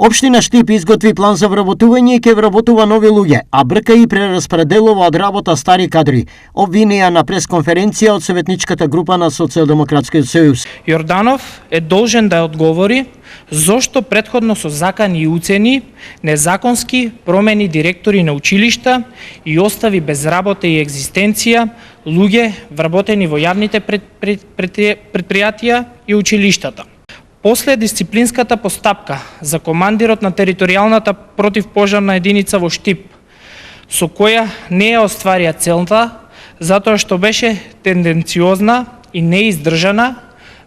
Општина Штип изготви план за вработување и ќе вработува нови луѓе, а брка и прераспределува од работа стари кадри, обвинија на пресконференција од советничката група на Социјалдемократскиот сојуз. Јорданов е должен да одговори зошто претходно со закани и уцени незаконски промени директори на училишта и остави без работа и екзистенција луѓе вработени во јавните предпријатија и училиштата. После дисциплинската постапка за командирот на територијалната противпожарна единица во Штип, со која не ја остварија целта, затоа што беше тенденциозна и неиздржана,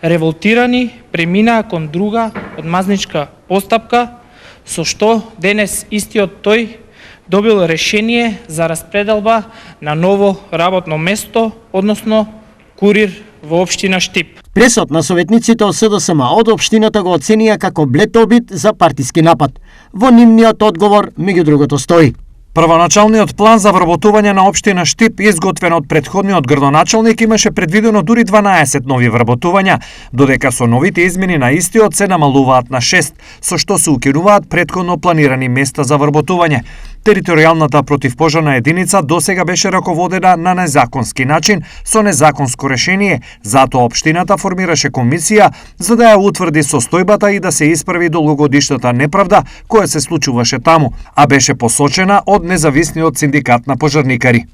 револтирани преминаа кон друга одмазничка постапка, со што денес истиот тој добил решение за распределба на ново работно место, односно курир во општина Штип. Пресот на советниците од СДСМ од општината го оценија како блед обид за партиски напад. Во нивниот одговор, меѓу другото, стои: првоначалниот план за вработување на општина Штип, изготвен од претходниот градоначалник, имаше предвидено дури 12 нови вработувања, додека со новите измени на истиот се намалуваат на 6, со што се укинуваат претходно планирани места за вработување. Територијалната противпожарна единица досега беше раководена на незаконски начин со незаконско решение, затоа општината формираше комисија за да ја утврди состојбата и да се исправи долгогодишната неправда која се случуваше таму, а беше посочена од независниот синдикат на пожарникари.